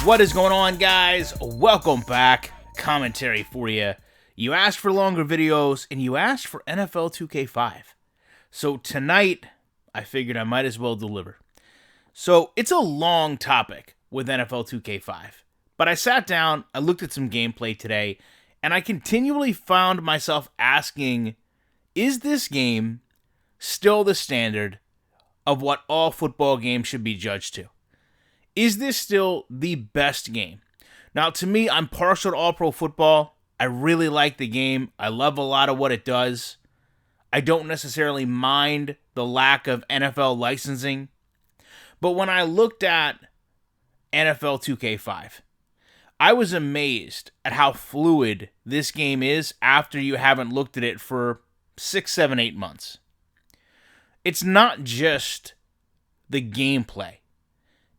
What is going on, guys? Welcome back. Commentary for you. You asked for longer videos, and you asked for NFL 2K5. So tonight, I figured I might as well deliver. So it's a long topic with NFL 2K5. But I sat down, I looked at some gameplay today, and I continually found myself asking, is this game still the standard of what all football games should be judged to? Is this still the best game? Now, to me, I'm partial to All-Pro Football. I really like the game. I love a lot of what it does. I don't necessarily mind the lack of NFL licensing. But when I looked at NFL 2K5, I was amazed at how fluid this game is after you haven't looked at it for 6, 7, 8 months. It's not just the gameplay.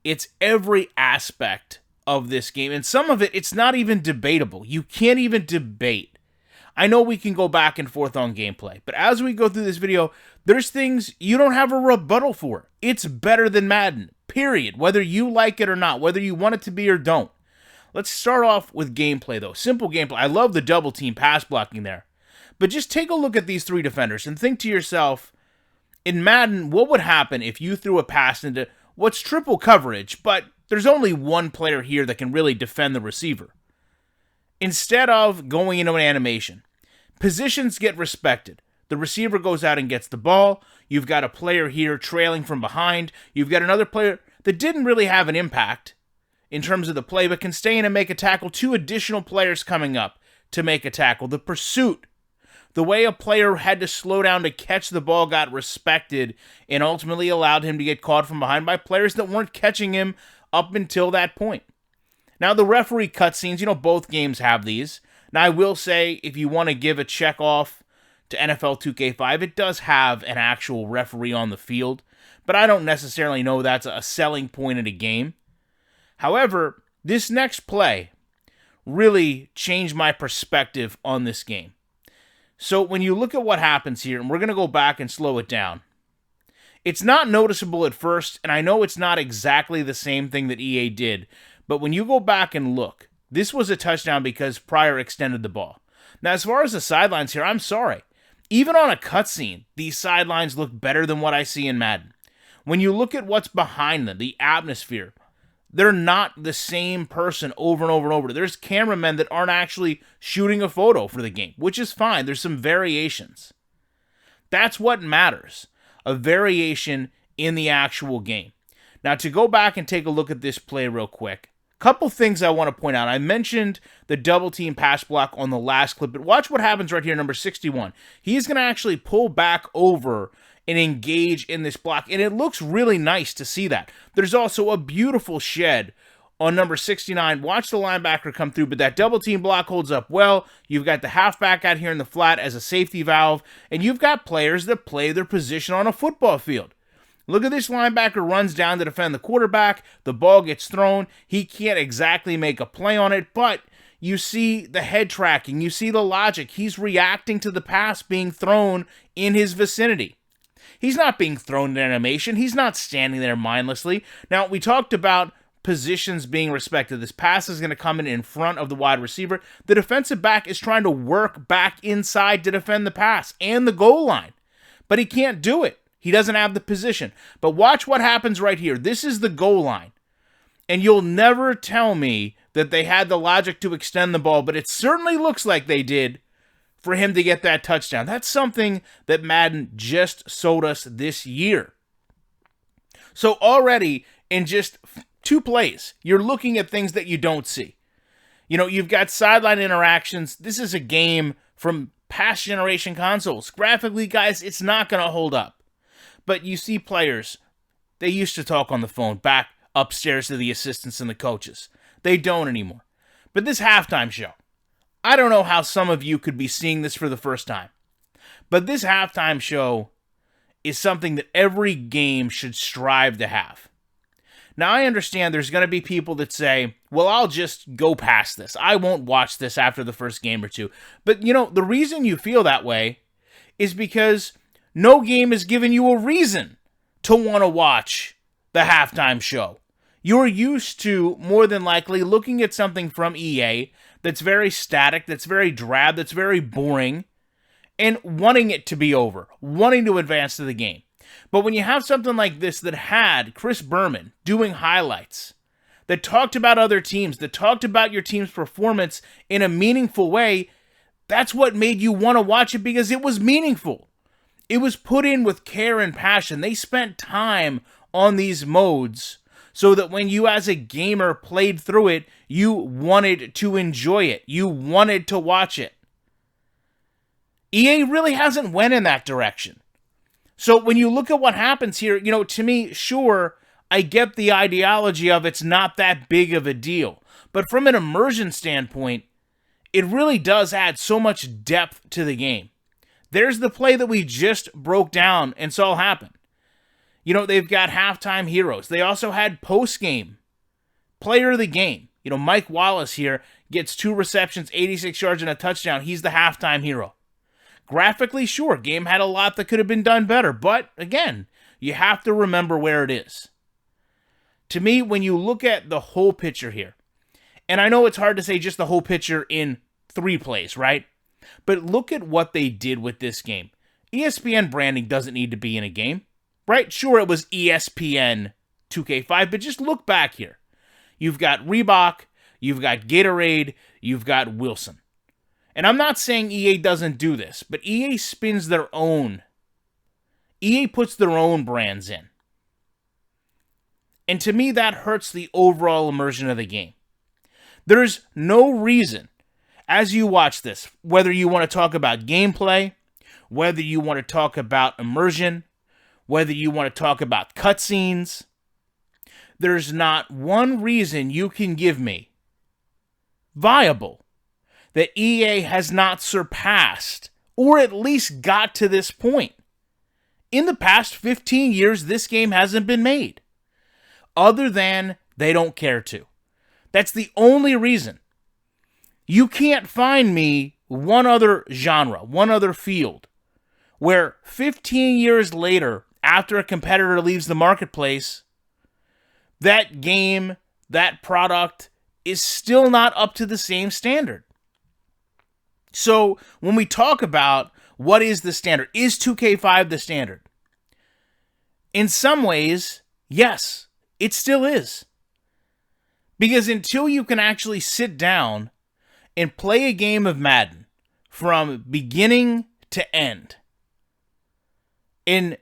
It's every aspect of this game. And some of it, it's not even debatable. You can't even debate. I know we can go back and forth on gameplay, but as we go through this video, there's things you don't have a rebuttal for. It's better than Madden, period. Whether you like it or not, whether you want it to be or don't. Let's start off with gameplay, though. Simple gameplay. I love the double team pass blocking there. But just take a look at these three defenders and think to yourself, in Madden, what would happen if you threw a pass into what's triple coverage, but there's only one player here that can really defend the receiver? Instead of going into an animation, positions get respected. The receiver goes out and gets the ball. You've got a player here trailing from behind. You've got another player that didn't really have an impact in terms of the play, but can stay in and make a tackle. Two additional players coming up to make a tackle. The pursuit, the way a player had to slow down to catch the ball, got respected and ultimately allowed him to get caught from behind by players that weren't catching him up until that point. Now, the referee cutscenes, both games have these. Now, I will say, if you want to give a check off to NFL 2K5, it does have an actual referee on the field, but I don't necessarily know that's a selling point in a game. However, this next play really changed my perspective on this game. So when you look at what happens here, and we're going to go back and slow it down, it's not noticeable at first, and I know it's not exactly the same thing that EA did, but when you go back and look, this was a touchdown because Pryor extended the ball. Now, as far as the sidelines here, I'm sorry. Even on a cutscene, these sidelines look better than what I see in Madden. When you look at what's behind them, the atmosphere, they're not the same person over and over and over. There's cameramen that aren't actually shooting a photo for the game, which is fine. There's some variations. That's what matters, a variation in the actual game. Now, to go back and take a look at this play real quick, couple things I want to point out. I mentioned the double team pass block on the last clip, but watch what happens right here, number 61. He's going to actually pull back over and engage in this block, and it looks really nice to see that. There's also a beautiful shed on number 69. Watch the linebacker come through, but that double team block holds up well. You've got the halfback out here in the flat as a safety valve, and you've got players that play their position on a football field. Look at this linebacker runs down to defend the quarterback. The ball gets thrown. He can't exactly make a play on it, but you see the head tracking. You see the logic. He's reacting to the pass being thrown in his vicinity. He's not being thrown in animation. He's not standing there mindlessly. Now, we talked about positions being respected. This pass is going to come in front of the wide receiver. The defensive back is trying to work back inside to defend the pass and the goal line, but he can't do it. He doesn't have the position. But watch what happens right here. This is the goal line. And you'll never tell me that they had the logic to extend the ball, but it certainly looks like they did for him to get that touchdown. That's something that Madden just sold us this year. So already in just 2 plays, you're looking at things that you don't see. You've got Sideline Interactions. This is a game from past generation consoles. Graphically, guys, it's not going to hold up. But you see players, they used to talk on the phone back upstairs to the assistants and the coaches. They don't anymore. But this halftime show, I don't know how some of you could be seeing this for the first time, but this halftime show is something that every game should strive to have. Now, I understand there's going to be people that say, well, I'll just go past this. I won't watch this after the first game or two. But, the reason you feel that way is because no game has given you a reason to want to watch the halftime show. You're used to, more than likely, looking at something from EA that's very static, that's very drab, that's very boring, and wanting it to be over, wanting to advance to the game. But when you have something like this that had Chris Berman doing highlights, that talked about other teams, that talked about your team's performance in a meaningful way, that's what made you want to watch it, because it was meaningful. It was put in with care and passion. They spent time on these modes so that when you as a gamer played through it, you wanted to enjoy it. You wanted to watch it. EA really hasn't went in that direction. So when you look at what happens here, to me, sure, I get the ideology of it's not that big of a deal. But from an immersion standpoint, it really does add so much depth to the game. There's the play that we just broke down and saw happen. They've got halftime heroes. They also had post-game player of the game. Mike Wallace here gets 2 receptions, 86 yards, and a touchdown. He's the halftime hero. Graphically, sure, game had a lot that could have been done better. But, again, you have to remember where it is. To me, when you look at the whole picture here, and I know it's hard to say just the whole picture in 3 plays, right? But look at what they did with this game. ESPN branding doesn't need to be in a game, right? Sure, it was ESPN 2K5, but just look back here. You've got Reebok, you've got Gatorade, you've got Wilson. And I'm not saying EA doesn't do this, but EA spins their own. EA puts their own brands in. And to me, that hurts the overall immersion of the game. There's no reason, as you watch this, whether you want to talk about gameplay, whether you want to talk about immersion, whether you want to talk about cutscenes, there's not one reason you can give me, viable, that EA has not surpassed, or at least got to this point. In the past 15 years, this game hasn't been made. Other than they don't care to. That's the only reason. You can't find me one other genre, one other field, where 15 years later, after a competitor leaves the marketplace, that game, that product, is still not up to the same standard. So, when we talk about what is the standard, is 2K5 the standard? In some ways, yes, it still is. Because until you can actually sit down and play a game of Madden from beginning to end, and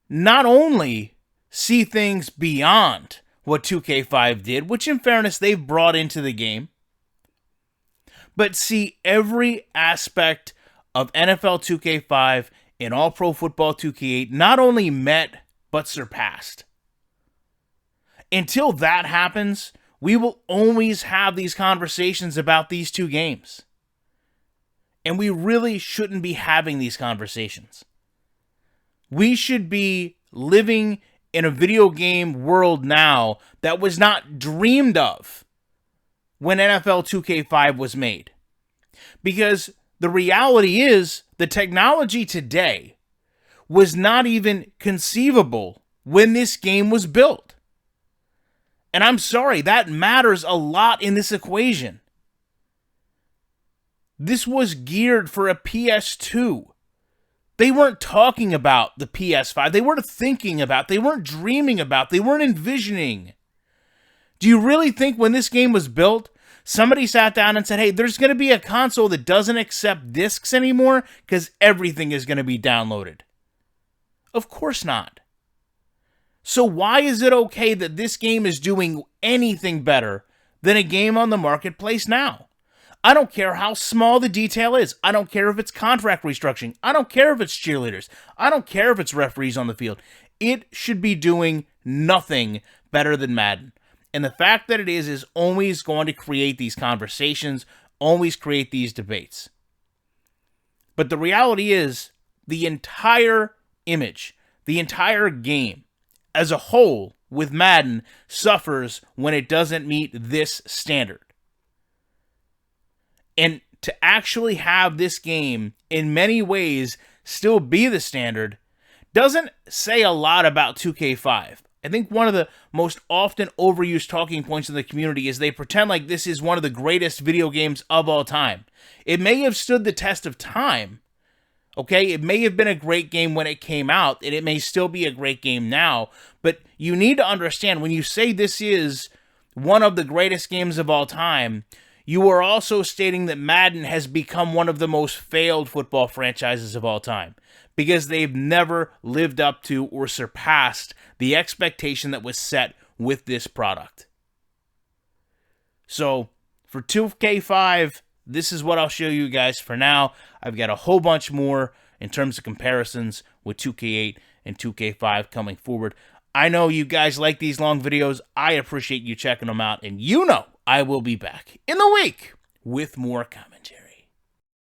not only see things beyond what 2K5 did, which in fairness they've brought into the game, but see every aspect of NFL 2K5 and All Pro Football 2K8 not only met, but surpassed. Until that happens, we will always have these conversations about these two games. And we really shouldn't be having these conversations. We should be living in a video game world now that was not dreamed of when NFL 2K5 was made. Because the reality is, the technology today was not even conceivable when this game was built. And I'm sorry, that matters a lot in this equation. This was geared for a PS2. They weren't talking about the PS5. They weren't thinking about, they weren't dreaming about, they weren't envisioning. Do you really think when this game was built, somebody sat down and said, hey, there's going to be a console that doesn't accept discs anymore because everything is going to be downloaded? Of course not. So why is it okay that this game is doing anything better than a game on the marketplace now? I don't care how small the detail is. I don't care if it's contract restructuring. I don't care if it's cheerleaders. I don't care if it's referees on the field. It should be doing nothing better than Madden. And the fact that it is always going to create these conversations, always create these debates. But the reality is, the entire image, the entire game, as a whole, with Madden suffers when it doesn't meet this standard. And to actually have this game, in many ways, still be the standard, doesn't say a lot about 2K5. I think one of the most often overused talking points in the community is they pretend like this is one of the greatest video games of all time. It may have stood the test of time, okay? It may have been a great game when it came out, and it may still be a great game now, but you need to understand, when you say this is one of the greatest games of all time, you are also stating that Madden has become one of the most failed football franchises of all time, because they've never lived up to or surpassed the expectation that was set with this product. So, for 2K5, this is what I'll show you guys for now. I've got a whole bunch more in terms of comparisons with 2K8 and 2K5 coming forward. I know you guys like these long videos. I appreciate you checking them out, and you know I will be back in the week with more commentary.